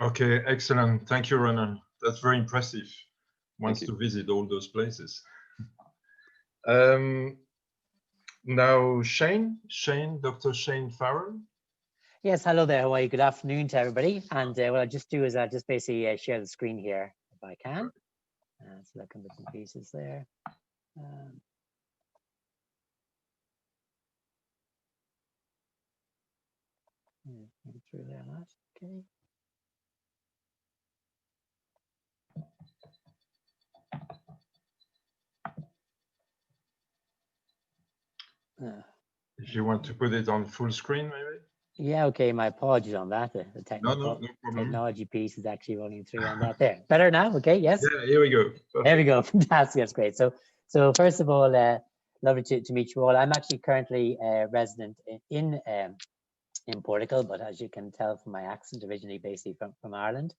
Okay, excellent. Thank you, Ronan. That's very impressive. Wants to you. visit all those places. Um, Now, Dr. Shane Farrell. Yes, hello there. How are you? Good afternoon to everybody. And what I'll just do is I'll just basically share the screen here if I can. So look at bits and pieces there. Through there, okay. If you want to put it on full screen, maybe. Yeah, okay. My apologies on that. The No problem. technology piece is actually running through on that there. Better now? Okay, yes. Yeah, here we go. Perfect. There we go. Fantastic. That's great. So first of all, lovely to meet you all. I'm actually currently a resident in Portugal, but as you can tell from my accent, originally basically from Ireland.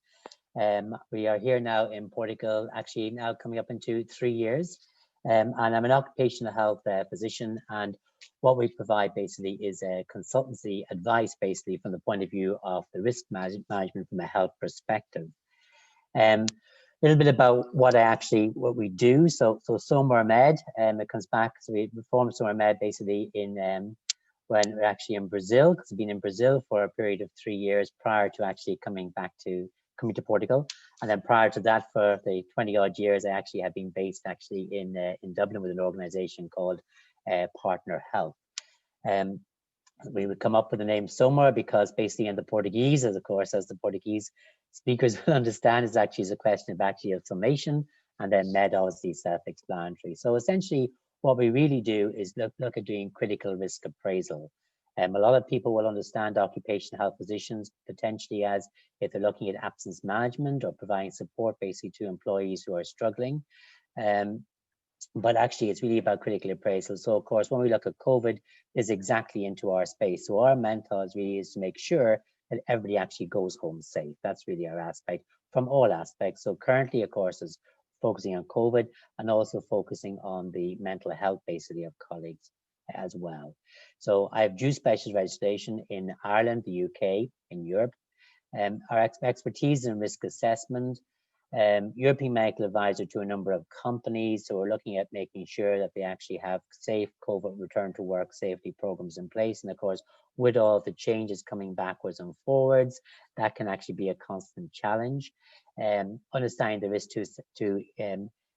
We are here now in Portugal, actually now coming up into 3 years. And I'm an occupational health physician, and what we provide basically is a consultancy advice basically from the point of view of the risk management from a health perspective. A little bit about what we do. So Somar Med, it comes back. So we formed Somar Med basically in when we're actually in Brazil, because we've been in Brazil for a period of 3 years prior to actually coming to Portugal. And then prior to that, for the 20 odd years, I actually have been based actually in Dublin with an organization called Partner Health. We would come up with the name Somar because basically in the Portuguese, as the Portuguese speakers will understand, is actually a question of actually of summation, and then med obviously self-explanatory. So essentially what we really do is look at doing critical risk appraisal. A lot of people will understand occupational health physicians potentially as if they're looking at absence management or providing support basically to employees who are struggling. But actually it's really about critical appraisal. So of course, when we look at COVID, is exactly into our space. So our mentor really is to make sure that everybody actually goes home safe. That's really our aspect from all aspects. So currently, of course, is focusing on COVID and also focusing on the mental health basically of colleagues as well. So I have dual specialist registration in Ireland, the UK, in Europe. Our expertise in risk assessment, European medical advisor to a number of companies. So we're looking at making sure that they actually have safe COVID return to work safety programs in place. And of course, with all the changes coming backwards and forwards, that can actually be a constant challenge. Understanding the risk to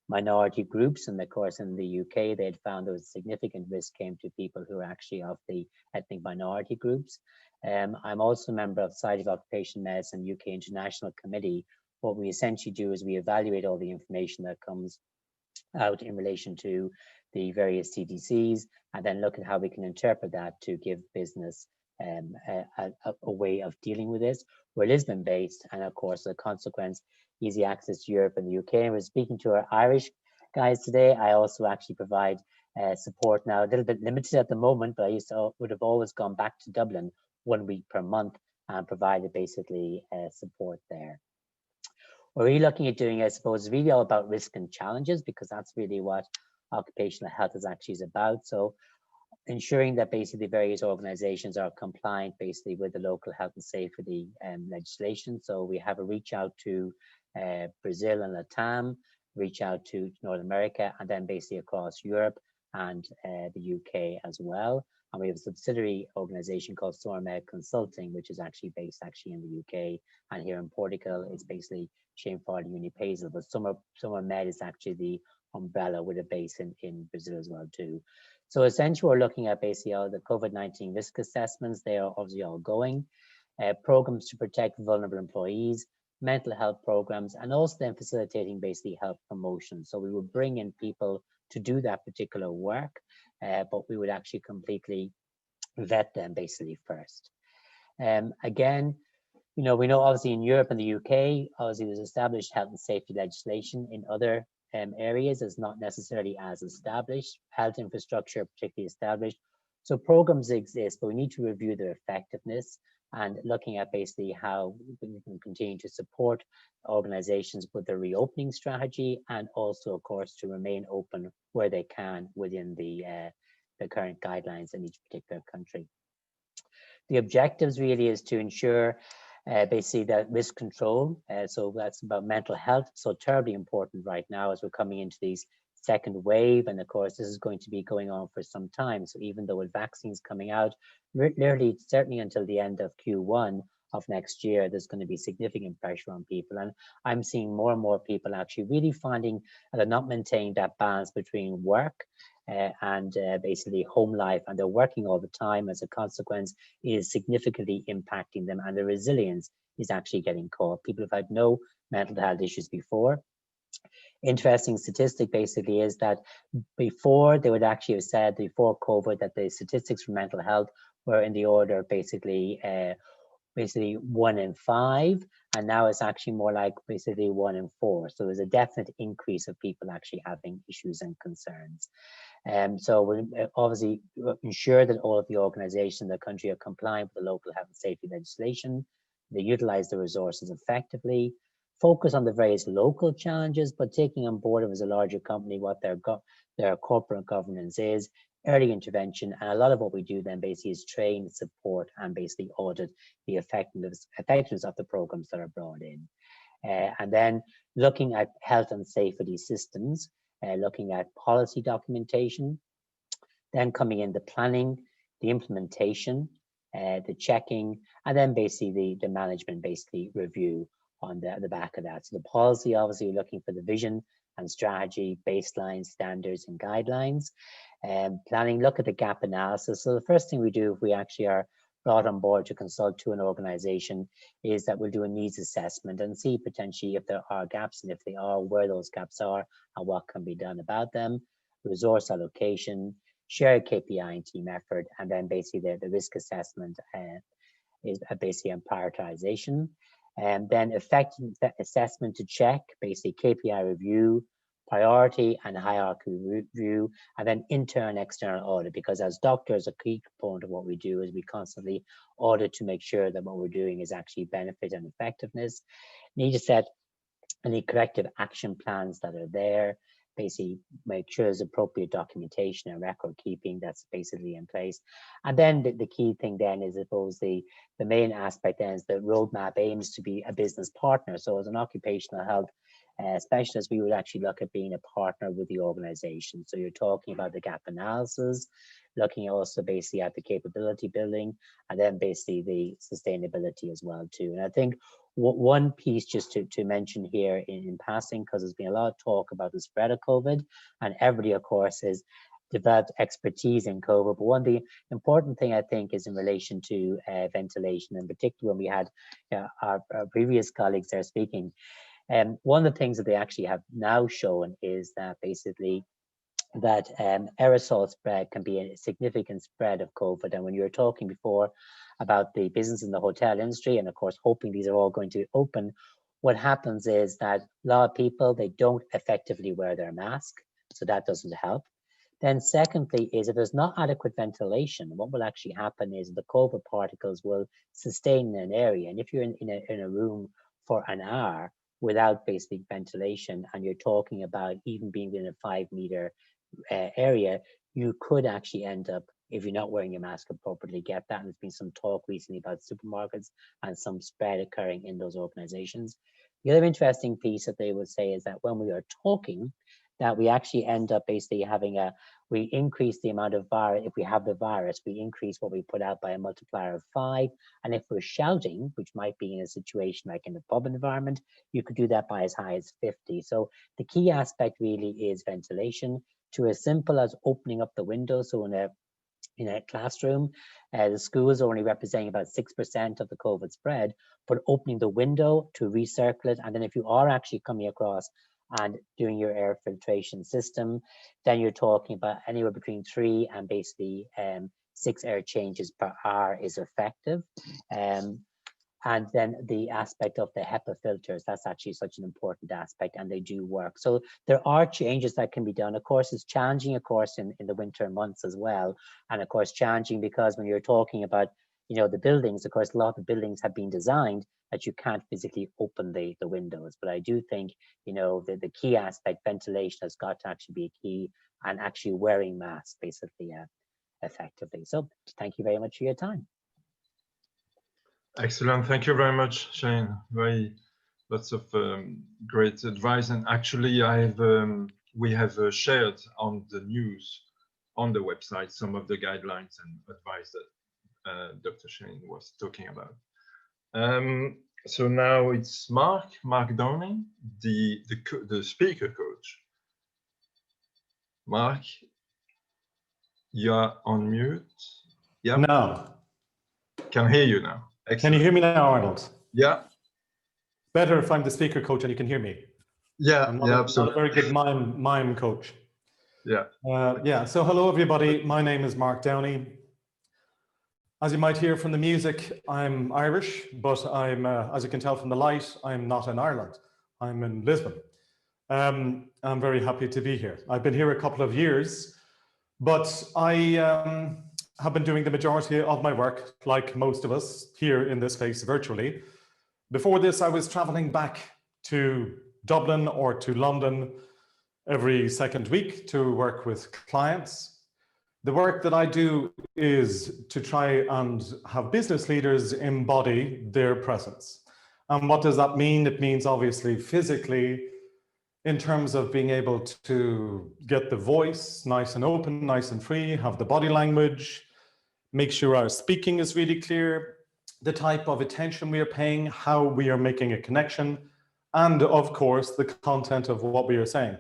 minority groups, and of course in the UK they'd found there was significant risk came to people who are actually of the ethnic minority groups. I'm also a member of Society of Occupational Medicine UK International Committee. What we essentially do is we evaluate all the information that comes out in relation to the various CDCs, and then look at how we can interpret that to give business a way of dealing with this. We're Lisbon based, and of course the consequence, easy access to Europe and the UK. And we're speaking to our Irish guys today. I also actually provide support now, a little bit limited at the moment, but would have always gone back to Dublin 1 week per month and provided basically support there. What we're really looking at doing, I suppose, is really all about risk and challenges, because that's really what occupational health is actually about. So ensuring that basically various organizations are compliant basically with the local health and safety legislation. So we have a reach out to Brazil and Latam, reach out to North America, and then basically across Europe and the UK as well. And we have a subsidiary organization called Somar Med Consulting, which is actually based in the UK. And here in Portugal, it's basically Shane Farrell Unipazel, but Somar Med is actually the umbrella with a base in Brazil as well too. So essentially, we're looking at basically all the COVID-19 risk assessments. They are obviously all going. Programs to protect vulnerable employees, mental health programs, and also then facilitating basically health promotion. So we would bring in people to do that particular work, but we would actually completely vet them basically first. Again, we know obviously in Europe and the UK, obviously there's established health and safety legislation. In other areas is not necessarily as established, health infrastructure particularly established. So programs exist, but we need to review their effectiveness and looking at basically how we can continue to support organizations with their reopening strategy, and also of course to remain open where they can within the current guidelines in each particular country. The objectives really is to ensure basically that risk control. So that's about mental health. So terribly important right now as we're coming into these second wave. And of course, this is going to be going on for some time. So even though with vaccines coming out, literally certainly until the end of Q1 of next year, there's going to be significant pressure on people. And I'm seeing more and more people actually really finding they're not maintaining that balance between work and basically home life, and they're working all the time. As a consequence, is significantly impacting them, and the resilience is actually getting caught. People have had no mental health issues before. Interesting statistic basically is that before they would actually have said before COVID that the statistics for mental health were in the order basically 1 in 5, and now it's actually more like basically 1 in 4. So there's a definite increase of people actually having issues and concerns. So we'll obviously ensure that all of the organizations in the country are compliant with the local health and safety legislation. They utilize the resources effectively, focus on the various local challenges, but taking on board as a larger company what their corporate governance is, early intervention, and a lot of what we do then basically is train, support, and basically audit the effectiveness of the programs that are brought in. And then looking at health and safety systems, looking at policy documentation, then coming in the planning, the implementation, the checking, and then basically the management basically review on the back of that. So the policy, obviously looking for the vision and strategy, baseline standards and guidelines. Planning, look at the gap analysis. So the first thing we do if we actually are brought on board to consult to an organization is that we'll do a needs assessment and see potentially if there are gaps, and if they are, where those gaps are and what can be done about them. Resource allocation, shared KPI and team effort, and then basically the risk assessment is basically on prioritization. And then effective assessment to check, basically KPI review, priority and hierarchy review, and then internal and external audit, because as doctors, a key component of what we do is we constantly audit to make sure that what we're doing is actually benefit and effectiveness. Need to set any corrective action plans that are there, basically make sure there's appropriate documentation and record keeping that's basically in place. And then the key thing then is, I suppose, the main aspect then is the roadmap aims to be a business partner. So as an occupational health specialist, we would actually look at being a partner with the organization. So you're talking about the gap analysis, looking also basically at the capability building, and then basically the sustainability as well too. And I think one piece just to mention here in passing, because there's been a lot of talk about the spread of COVID, and everybody of course has developed expertise in COVID, but one of the important thing I think is in relation to ventilation, in particular when we had our previous colleagues there speaking. One of the things that they actually have now shown is that basically that aerosol spread can be a significant spread of COVID. And when you were talking before about the business in the hotel industry, and of course, hoping these are all going to open, what happens is that a lot of people, they don't effectively wear their mask. So that doesn't help. Then secondly is if there's not adequate ventilation, what will actually happen is the COVID particles will sustain in an area. And if you're in a room for an hour without basic ventilation, and you're talking about even being in a 5-meter area, you could actually end up, if you're not wearing your mask appropriately, get that. And there's been some talk recently about supermarkets and some spread occurring in those organizations. The other interesting piece that they would say is that when we are talking, that we actually end up basically having we increase the amount of virus. If we have the virus, we increase what we put out by a multiplier of 5. And if we're shouting, which might be in a situation like in a pub environment, you could do that by as high as 50. So the key aspect really is ventilation, to as simple as opening up the window. So in a classroom, the schools are only representing about 6% of the COVID spread, but opening the window to recirculate it. And then if you are actually coming across and doing your air filtration system, then you're talking about anywhere between 3 and basically 6 air changes per hour is effective. And then the aspect of the HEPA filters, that's actually such an important aspect, and they do work. So there are changes that can be done. Of course, it's challenging, of course, in the winter months as well. And of course, challenging because when you're talking about, the buildings, of course, a lot of the buildings have been designed that you can't physically open the windows. But I do think, the key aspect, ventilation, has got to actually be a key, and actually wearing masks basically effectively. So thank you very much for your time. Excellent. Thank you very much, Shane. Lots of great advice. And actually, we have shared on the news on the website some of the guidelines and advice that Dr. Shane was talking about. So now it's Mark Downing, the speaker coach. Mark, you're on mute. Yeah. No. Can hear you now. Excellent. Can you hear me now, Arnold? Yeah. Better if I'm the speaker coach and you can hear me. Yeah, I'm absolutely. not a very good mime coach. Yeah. Yeah, so hello everybody. My name is Mark Downey. As you might hear from the music, I'm Irish, but I'm, as you can tell from the light, I'm not in Ireland. I'm in Lisbon. I'm very happy to be here. I've been here a couple of years, but I have been doing the majority of my work, like most of us here in this space, virtually. Before this, I was traveling back to Dublin or to London every second week to work with clients. The work that I do is to try and have business leaders embody their presence. And what does that mean? It means obviously physically, in terms of being able to get the voice nice and open, nice and free, have the body language, make sure our speaking is really clear, the type of attention we are paying, how we are making a connection, and of course, the content of what we are saying.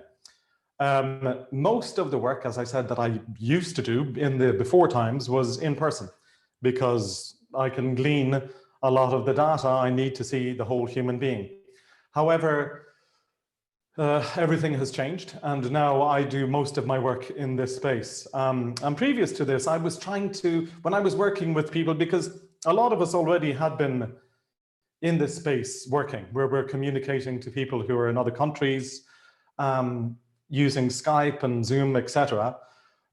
Most of the work, as I said, that I used to do in the before times was in person, because I can glean a lot of the data I need to see the whole human being. However, everything has changed, and now I do most of my work in this space. And previous to this, I was trying to, when I was working with people, because a lot of us already had been in this space working, where we're communicating to people who are in other countries, using Skype and Zoom, etc.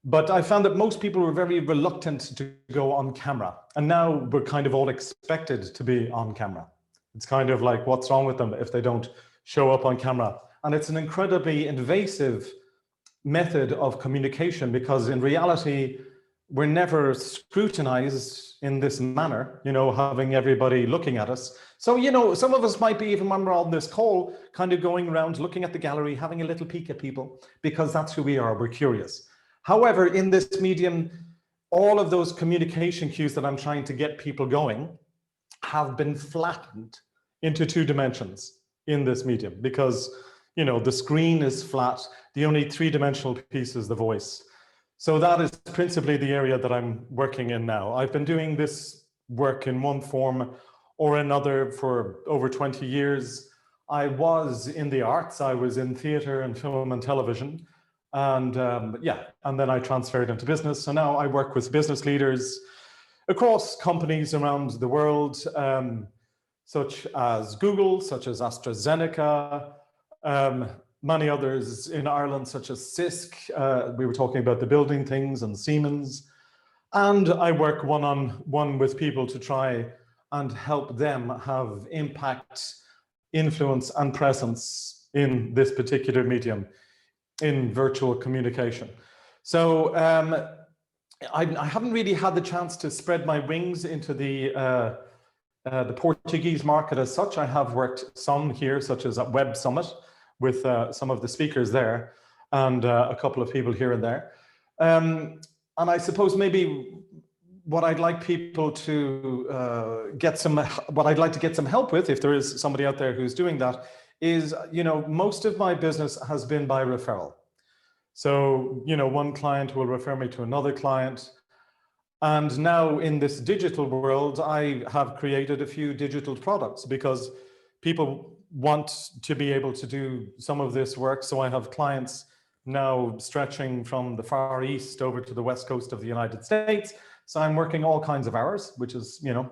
But I found that most people were very reluctant to go on camera. And now we're kind of all expected to be on camera. It's kind of like, what's wrong with them if they don't show up on camera? And it's an incredibly invasive method of communication, because in reality, we're never scrutinized in this manner, you know, having everybody looking at us. So, you know, some of us might be, even when we're on this call, kind of going around looking at the gallery, having a little peek at people, because that's who we are, we're curious. However, in this medium, all of those communication cues that I'm trying to get people going have been flattened into 2 dimensions in this medium, because, you know, the screen is flat, the only 3-dimensional piece is the voice. So that is principally the area that I'm working in now. I've been doing this work in one form or another for over 20 years. I was in the arts. I was in theater and film and television. And and then I transferred into business. So now I work with business leaders across companies around the world, such as Google, such as AstraZeneca, many others in Ireland, such as CISC. We were talking about the building things, and Siemens. And I work one-on-one with people to try and help them have impact, influence, and presence in this particular medium, in virtual communication. So I haven't really had the chance to spread my wings into the Portuguese market as such. I have worked some here, such as at Web Summit, with some of the speakers there, and a couple of people here and there. And I suppose maybe what I'd like people to what I'd like to get some help with, if there is somebody out there who's doing that, is, you know, most of my business has been by referral. So, you know, one client will refer me to another client. And now in this digital world, I have created a few digital products, because people want to be able to do some of this work. So I have clients now stretching from the Far East over to the West Coast of the United States. So I'm working all kinds of hours, which is, you know,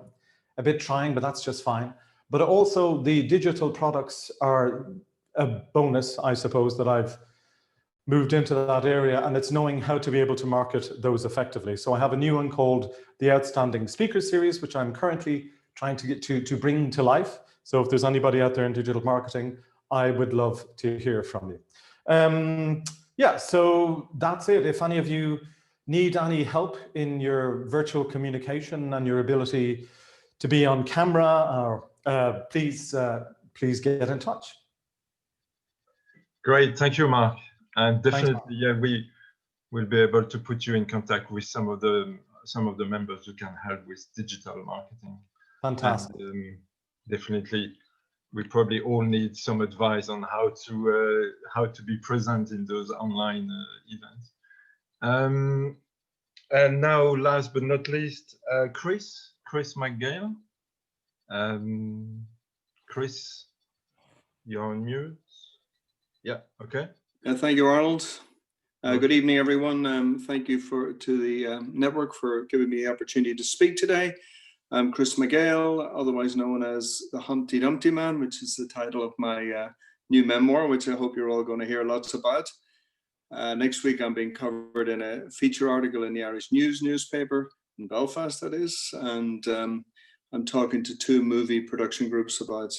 a bit trying, but that's just fine. But also the digital products are a bonus, I suppose, that I've moved into that area, and it's knowing how to be able to market those effectively. So I have a new one called the Outstanding Speaker Series, which I'm currently trying to get to bring to life. So if there's anybody out there in digital marketing, I would love to hear from you. Yeah, so that's it. If any of you need any help in your virtual communication and your ability to be on camera, or please get in touch. Great, thank you, Mark. And definitely, Thanks, Mark. yeah, we will be able to put you in contact with some of the members who can help with digital marketing. Fantastic. And, definitely, we probably all need some advice on how to be present in those online events. And now, last but not least, Chris McGale. Chris, you're on mute. Yeah, okay. Thank you, Arnold. Okay. Good evening, everyone. Thank you to the network for giving me the opportunity to speak today. I'm Chris McGale, otherwise known as the Humpty Dumpty Man, which is the title of my new memoir, which I hope you're all going to hear lots about. Next week, I'm being covered in a feature article in the Irish News newspaper in Belfast, that is. And I'm talking to 2 movie production groups about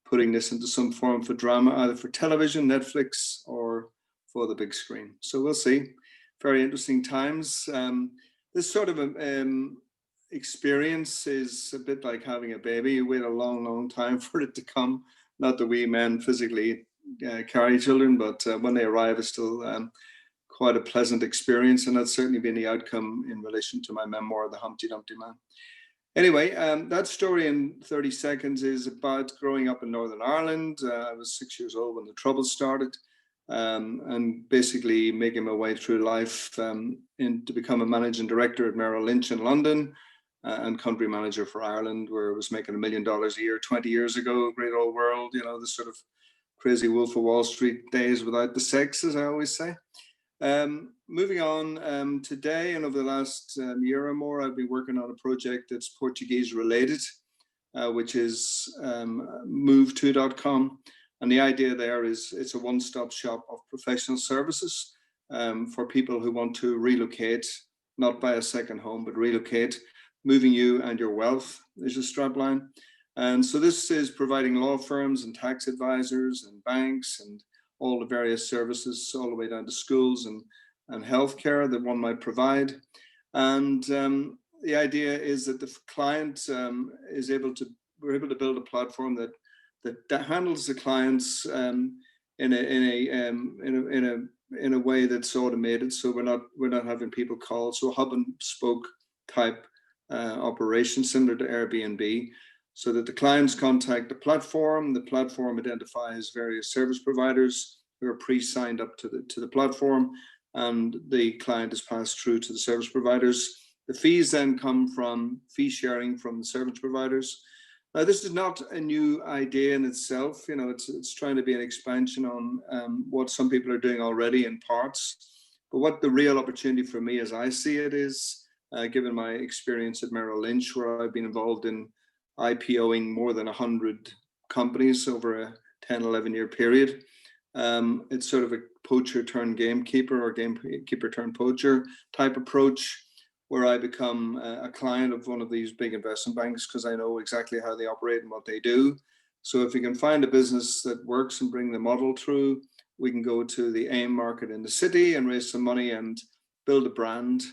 putting this into some form for drama, either for television, Netflix, or for the big screen. So we'll see. Very interesting times. This sort of experience is a bit like having a baby. You wait a long, long time for it to come. Not that we men physically carry children, but when they arrive, it's still quite a pleasant experience. And that's certainly been the outcome in relation to my memoir, The Humpty Dumpty Man. Anyway, that story in 30 seconds is about growing up in Northern Ireland. I was 6 years old when the Troubles started, and basically making my way through life to become a managing director at Merrill Lynch in London, and country manager for Ireland, where I was making $1 million a year 20 years ago. Great old world, you know, the sort of crazy Wolf of Wall Street days without the sex, as I always say. Moving on, today and over the last year or more, I've been working on a project that's Portuguese related, which is move2.com. And the idea there is it's a one-stop shop of professional services for people who want to relocate, not buy a second home, but relocate. Moving you and your wealth is a strapline. And so this is providing law firms and tax advisors and banks and all the various services, all the way down to schools and healthcare that one might provide. And the idea is that the client we're able to build a platform that handles the clients in a way that's automated. So we're not having people call. So a hub and spoke type operation similar to Airbnb, so that the clients contact the platform identifies various service providers who are pre-signed up to the platform, and the client is passed through to the service providers. The fees then come from fee sharing from the service providers. Now, this is not a new idea in itself. You know, it's trying to be an expansion on what some people are doing already in parts. But what the real opportunity for me, as I see it, is given my experience at Merrill Lynch, where I've been involved in IPOing more than 100 companies over a 10, 11-year period. It's sort of a poacher turned gamekeeper, or gamekeeper turned poacher type approach, where I become a client of one of these big investment banks because I know exactly how they operate and what they do. So if we can find a business that works and bring the model through, we can go to the AIM market in the city and raise some money and build a brand.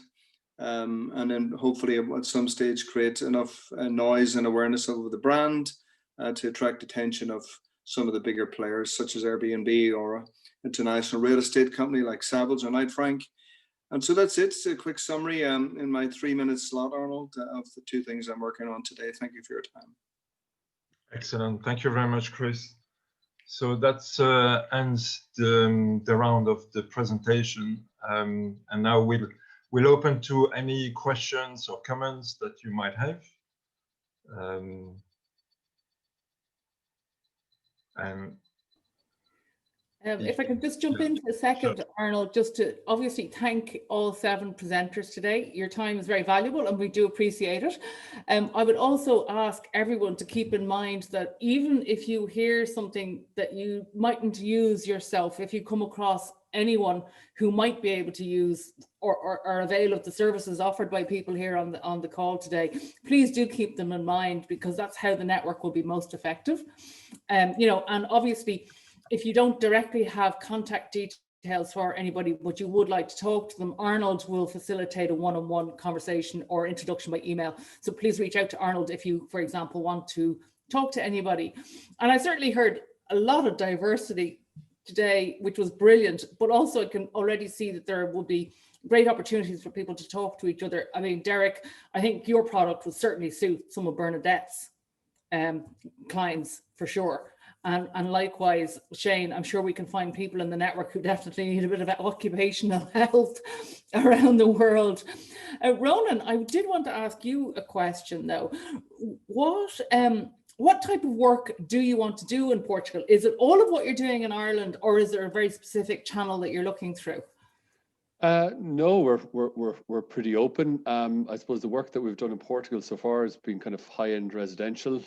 And then hopefully at some stage create enough noise and awareness over the brand to attract attention of some of the bigger players, such as Airbnb or an international real estate company like Savills or Knight Frank. And so that's it. It's a quick summary in my 3-minute slot, Arnold, of the 2 things I'm working on today. Thank you for your time. Excellent. Thank you very much, Chris. So that ends the round of the presentation. And now we'll open to any questions or comments that you might have. If I could just jump in for a second, sure. Arnold, just to obviously thank all 7 presenters today. Your time is very valuable and we do appreciate it. I would also ask everyone to keep in mind that even if you hear something that you mightn't use yourself, if you come across anyone who might be able to use or avail of the services offered by people here on the call today, please do keep them in mind, because that's how the network will be most effective. You know, and obviously, if you don't directly have contact details details for anybody, but you would like to talk to them, Arnold will facilitate a one-on-one conversation or introduction by email. So please reach out to Arnold if you, for example, want to talk to anybody. And I certainly heard a lot of diversity today, which was brilliant, but also I can already see that there will be great opportunities for people to talk to each other. I mean, Derek, I think your product will certainly suit some of Bernadette's clients for sure. And likewise, Shane, I'm sure we can find people in the network who definitely need a bit of occupational health around the world. Ronan, I did want to ask you a question though. What type of work do you want to do in Portugal? Is it all of what you're doing in Ireland, or is there a very specific channel that you're looking through? No, we're pretty open. I suppose the work that we've done in Portugal so far has been kind of high-end residential.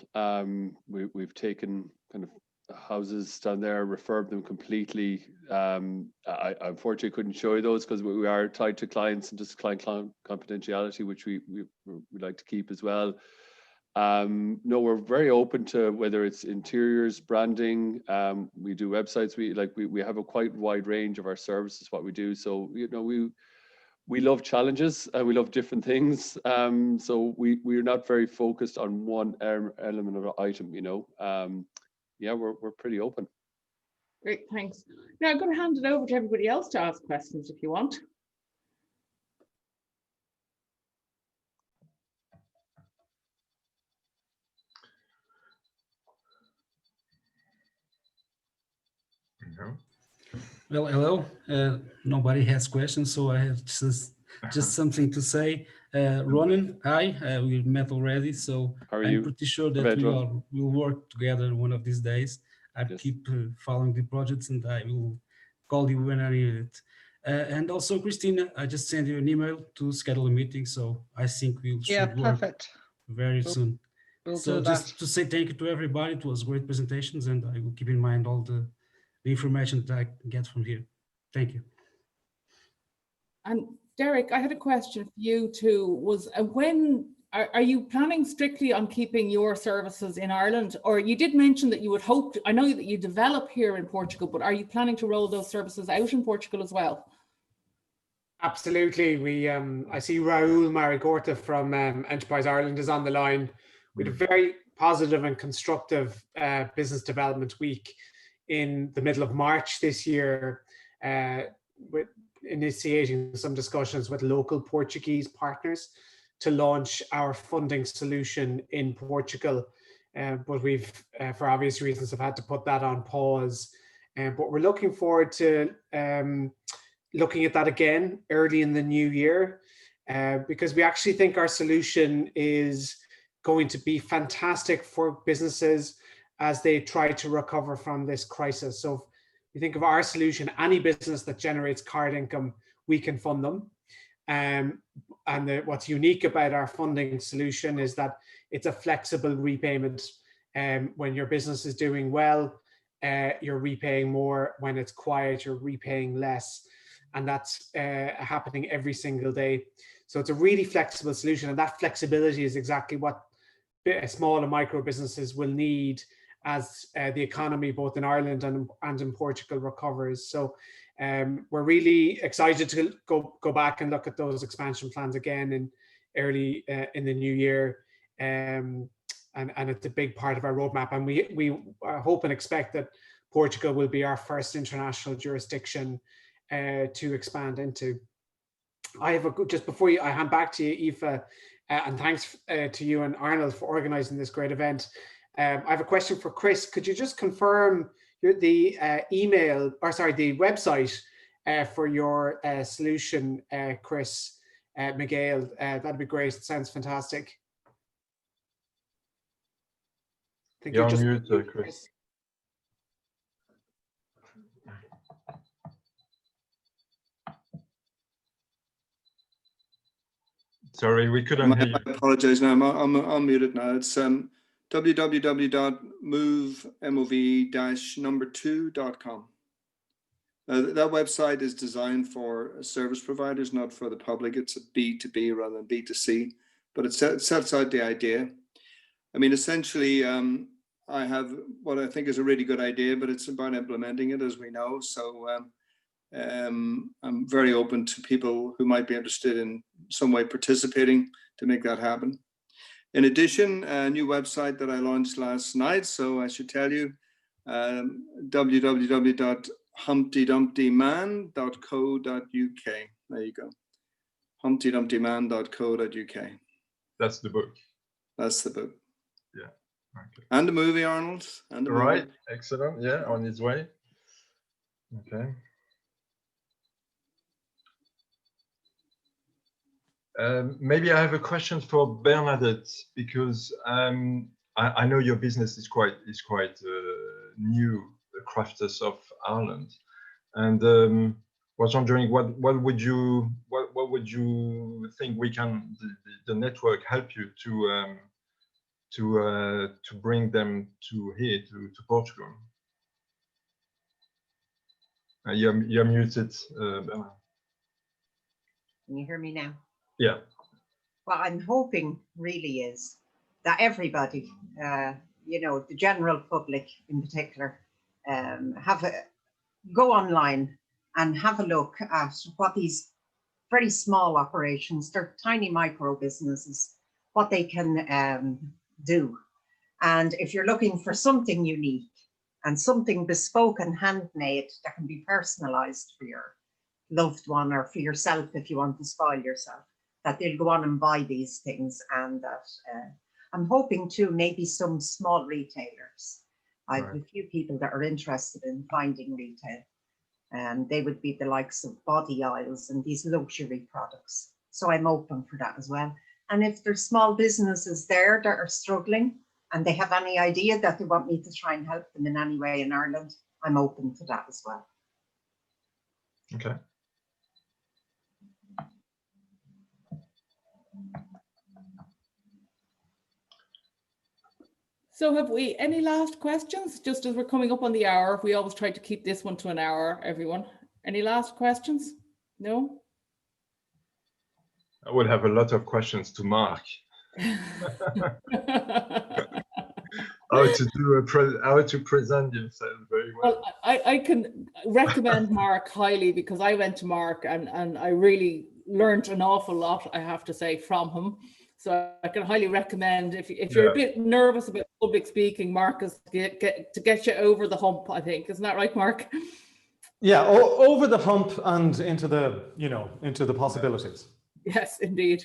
We've taken kind of houses down there, refurbed them completely. I unfortunately couldn't show you those because we are tied to clients and just client confidentiality, which we like to keep as well. No, we're very open to whether it's interiors, branding. We do websites. We have a quite wide range of our services, what we do. So we love challenges and we love different things. So we're not very focused on one element of an item. Yeah, we're pretty open. Great, thanks. Now I'm going to hand it over to everybody else to ask questions if you want. Well, hello. Nobody has questions, so I have just something to say. Ronan, hi. We met already, so I'm pretty sure that we will work together one of these days. I keep following the projects, and I will call you when I need it. And also, Christina, I just sent you an email to schedule a meeting, so I think we should work very soon. So just to say thank you to everybody. It was great presentations, and I will keep in mind all the information that I get from here. Thank you. And Derek, I had a question for you too. Was when are you planning strictly on keeping your services in Ireland? Or you did mention that you would hope I know that you develop here in Portugal, but are you planning to roll those services out in Portugal as well? Absolutely. I see Raul Marigorta from Enterprise Ireland is on the line. We had a very positive and constructive business development week in the middle of March this year, with initiating some discussions with local Portuguese partners to launch our funding solution in Portugal. But we've, for obvious reasons, have had to put that on pause. But we're looking forward to looking at that again early in the new year, because we actually think our solution is going to be fantastic for businesses as they try to recover from this crisis. So if you think of our solution, any business that generates card income, we can fund them. What's unique about our funding solution is that it's a flexible repayment. When your business is doing well, you're repaying more. When it's quiet, you're repaying less. And that's happening every single day. So it's a really flexible solution. And that flexibility is exactly what small and micro businesses will need as the economy, both in Ireland and in Portugal, recovers. So we're really excited to go back and look at those expansion plans again in early in the new year. And it's a big part of our roadmap. And we hope and expect that Portugal will be our first international jurisdiction to expand into. I have just before I hand back to you, Aoife, and thanks to you and Arnold for organizing this great event. I have a question for Chris. Could you just confirm the website for your solution, Chris Miguel? That'd be great. It sounds fantastic. You're on mute, Chris. Sorry, we couldn't hear you. I apologize now. I'm muted now. It's www.move2.com. That website is designed for service providers, not for the public. It's a B2B rather than B2C, but it sets out the idea. I mean, essentially, I have what I think is a really good idea, but it's about implementing it, as we know. So I'm very open to people who might be interested in some way participating to make that happen. In addition, a new website that I launched last night, so I should tell you, www.humptydumptyman.co.uk. There you go, humptydumptyman.co.uk. That's the book. That's the book. Yeah. Okay. And the movie, Arnold. And the right. movie. Excellent. Yeah, on its way. Okay. Maybe I have a question for Bernadette, because I know your business is quite new, the Crafters of Ireland, and was wondering what would you think we can the network help you to bring them to here to Portugal. You're muted, Bernadette. Can you hear me now? Yeah. What I'm hoping really is that everybody, you know, the general public in particular, go online and have a look at what these very small operations, they're tiny micro businesses, what they can do. And if you're looking for something unique and something bespoke and handmade that can be personalized for your loved one or for yourself if you want to spoil yourself, that they'll go on and buy these things. And that I'm hoping too, maybe some small retailers. I have a few people that are interested in finding retail, and they would be the likes of body oils and these luxury products. So I'm open for that as well. And if there's small businesses there that are struggling and they have any idea that they want me to try and help them in any way in Ireland, I'm open to that as well. Okay. So have we any last questions? Just as we're coming up on the hour, we always try to keep this one to an hour, everyone. Any last questions? No? I would have a lot of questions to Mark. How to present yourself very well. Well, I can recommend Mark highly, because I went to Mark and I really learned an awful lot, I have to say, from him. So I can highly recommend, if you're a bit nervous about public speaking, Mark is to get you over the hump, I think. Isn't that right, Mark? Yeah, over the hump and into the, into the possibilities. Yes, indeed.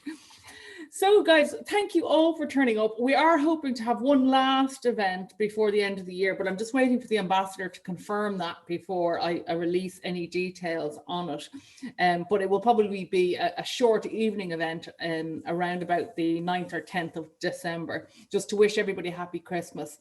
So guys, thank you all for turning up. We are hoping to have one last event before the end of the year, but I'm just waiting for the ambassador to confirm that before I release any details on it. But it will probably be a short evening event around about the 9th or 10th of December, just to wish everybody a happy Christmas.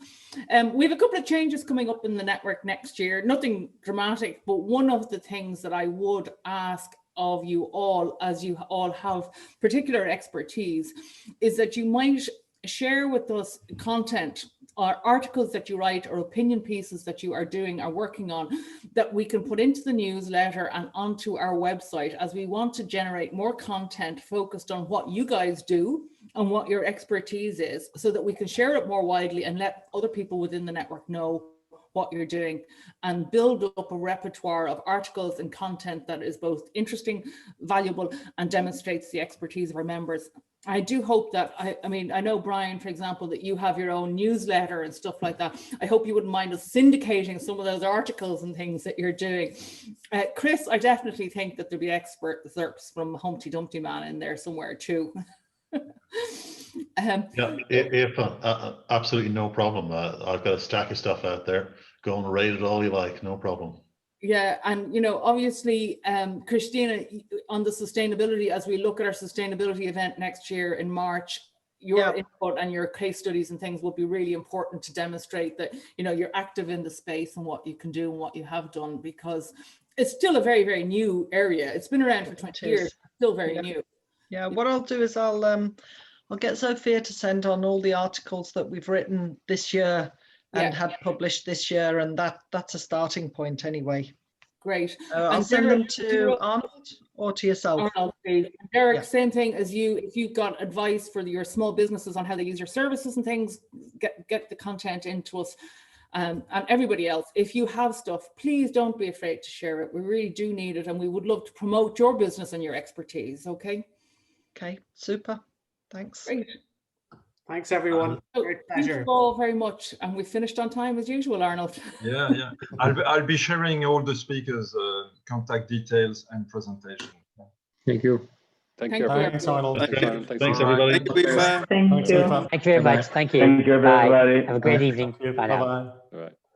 We have a couple of changes coming up in the network next year, nothing dramatic, but one of the things that I would ask of you all, as you all have particular expertise, is that you might share with us content or articles that you write or opinion pieces that you are doing or working on that we can put into the newsletter and onto our website, as we want to generate more content focused on what you guys do and what your expertise is, so that we can share it more widely and let other people within the network know what you're doing, and build up a repertoire of articles and content that is both interesting, valuable, and demonstrates the expertise of our members. I do hope that, I mean, I know, Brian, for example, that you have your own newsletter and stuff like that. I hope you wouldn't mind us syndicating some of those articles and things that you're doing. Chris, I definitely think that there'll be experts from Humpty Dumpty Man in there somewhere too. Yeah, absolutely no problem. I've got a stack of stuff out there. Go and rate it all you like, no problem. Yeah, and obviously, Christina, on the sustainability, as we look at our sustainability event next year in March, your input and your case studies and things will be really important to demonstrate that you're active in the space and what you can do and what you have done, because it's still a very, very new area. It's been around for 20 years, still very new. Yeah, what I'll do is I'll get Sophia to send on all the articles that we've written this year and had published this year, and that's a starting point anyway. Great. I'll send them to Arnold or to yourself. Arnold, please. Derek, same thing as you. If you've got advice for your small businesses on how they use your services and things, get the content into us. and everybody else, if you have stuff, please don't be afraid to share it. We really do need it, and we would love to promote your business and your expertise. Okay. Okay, super. Thanks. Great. Thanks, everyone. Great pleasure. Thank you all very much. And we finished on time as usual, Arnold. Yeah. I'll be sharing all the speakers' contact details and presentation. Thank you. Thank you. Thanks, Arnold. Thanks, everybody. Thank you. Thank you very much. Thank you. Thank you, Bye. everybody. Have a great evening. Bye Bye now. bye. All right.